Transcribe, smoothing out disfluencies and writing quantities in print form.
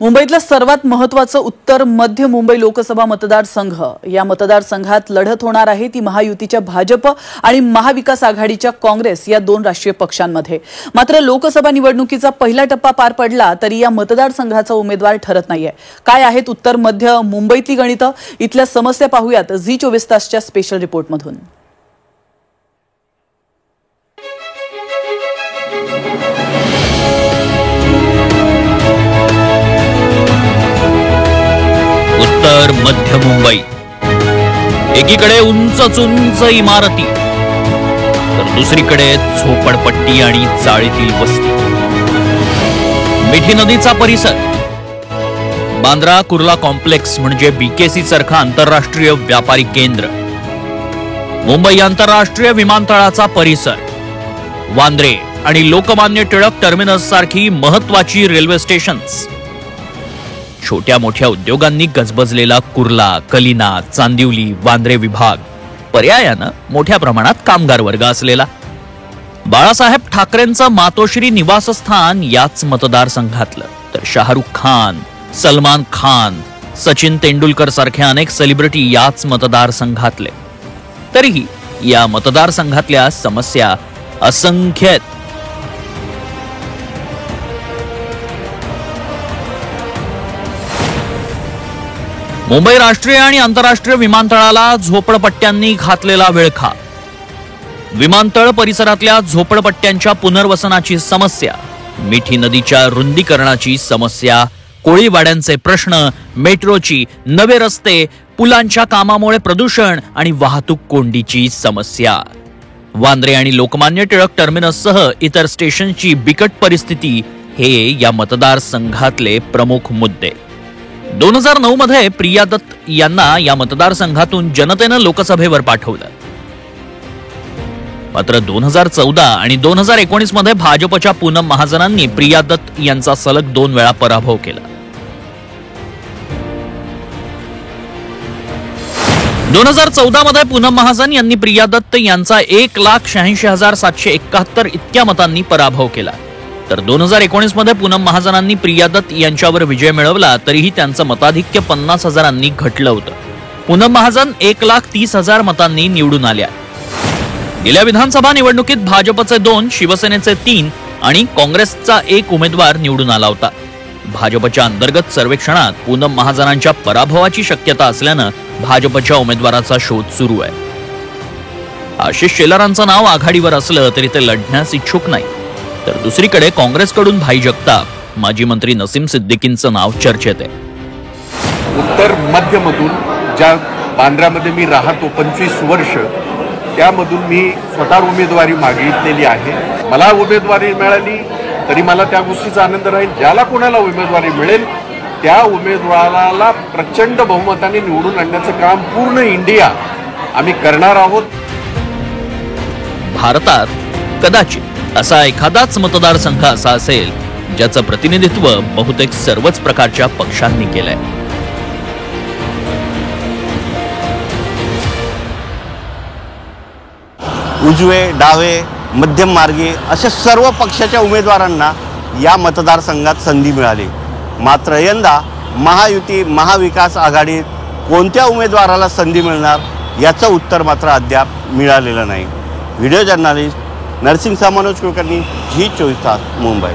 मुंबईतलं सर्वात महत्त्वाचं उत्तर मध्य मुंबई लोकसभा मतदारसंघ या मतदारसंघात लढत होणार आहे ती महायुतीच्या भाजप आणि महाविकास आघाडीच्या काँग्रेस या दोन राष्ट्रीय पक्षांमध्ये। मात्र लोकसभा निवडणुकीचा पहिला टप्पा पार पडला तरी या मतदारसंघाचा उमेदवार ठरत नाहीये। काय आहेत उत्तर मध्य मुंबईतली गणितं, इथल्या समस्या पाहूयात झी 24 तासच्या स्पेशल रिपोर्टमधून। उत्तर मध्य मुंबई, एकीकडे उंच उंच इमारती तर दुसरीकडे झोपडपट्टी आणि चाळीतील वस्ती। मिठी नदीचा परिसर, बांद्रा कुर्ला कॉम्प्लेक्स म्हणजे बीकेसी सारखा आंतरराष्ट्रीय व्यापारी केंद्र, मुंबई आंतरराष्ट्रीय विमानतळाचा परिसर, वांद्रे आणि लोकमान्य टिळक टर्मिनस सारखी महत्त्वाची रेल्वे स्टेशन्स, छोट्या मोठ्या उद्योगांनी गजबजलेला कुर्ला, कलिना, चांदिवली, वांद्रे विभाग, पर्यायानं मोठ्या प्रमाणात कामगार वर्ग असलेला, बाळासाहेब ठाकरेंचं मातोश्री निवासस्थान याच मतदारसंघातलं, तर शाहरुख खान, सलमान खान, सचिन तेंडुलकर सारख्या अनेक सेलिब्रिटी याच मतदारसंघातले। तरीही या मतदारसंघातल्या समस्या असंख्य आहेत। मुंबई राष्ट्रीय आणि आंतरराष्ट्रीय विमानतळाला झोपडपट्ट्यांनी घातलेला विळखा, विमानतळ परिसरातल्या झोपडपट्ट्यांच्या पुनर्वसनाची समस्या, मिठी नदीच्या रुंदीकरणाची समस्या, कोळीवाड्यांचे प्रश्न, मेट्रोची, नवे रस्ते, पुलांच्या कामामुळे प्रदूषण आणि वाहतूक कोंडीची समस्या, वांद्रे आणि लोकमान्य टिळक टर्मिनससह इतर स्टेशनची बिकट परिस्थिती हे या मतदारसंघातले प्रमुख मुद्दे। 2009 मध्ये प्रिया दत्त यांना या मतदारसंघातून जनतेनं लोकसभेवर पाठवलं। मात्र 2014 आणि 2019 मध्ये भाजपच्या पूनम महाजनांनी प्रिया दत्त यांचा सलग 2 वेळा पराभव केला। 2014 मध्ये पूनम महाजन यांनी प्रिया दत्त यांचा 1,86,771 इतक्या मतांनी पराभव केला, तर 2019 मध्ये पूनम महाजनांनी प्रिया दत्त यांच्यावर विजय मिळवला तरीही त्यांचं मताधिक्य 50,000 घटलं होतं। पूनम महाजन 1,30,000 मतांनी निवडून आल्या। गेल्या विधानसभा निवडणुकीत भाजपचे 2, शिवसेनेचे 3 आणि काँग्रेसचा 1 उमेदवार निवडून आला होता। भाजपच्या अंतर्गत सर्वेक्षणात पूनम महाजनांच्या पराभवाची शक्यता असल्यानं भाजपच्या उमेदवाराचा शोध सुरू आहे। आशिष शेलारांचं नाव आघाडीवर असलं तरी ते लढण्यास इच्छुक नाही, तर दुसरीकडे काँग्रेसकडून भाई जगताप, माजी मंत्री नसीम सिद्दीकींचं नाव चर्चेत आहे। उत्तर मध्यमधून ज्या बांद्र्यामध्ये मी राहतो 25 वर्ष, त्यामधून मी स्वतः उमेदवारी मागितलेली आहे। मला उमेदवारी मिळाली तरी मला त्या गोष्टीचा आनंद राहील, ज्याला कोणाला उमेदवारी मिळेल त्या उमेदवाराला प्रचंड बहुमताने निवडून आणण्याचं काम पूर्ण इंडिया आम्ही करणार आहोत। भारतात कदाचित असा एखादाच मतदारसंघ असा असेल ज्याचं प्रतिनिधित्व बहुतेक सर्वच प्रकारच्या पक्षांनी केलंय। उजवे, डावे, मध्यम मार्गी अशा सर्व पक्षाच्या उमेदवारांना या मतदारसंघात संधी मिळाली। मात्र यंदा महायुती महाविकास आघाडीत कोणत्या उमेदवाराला संधी मिळणार याचं उत्तर मात्र अद्याप मिळालेलं नाही। Video journalist Narsinh Manoj Kulkarni, Zee 24 Taas, Mumbai.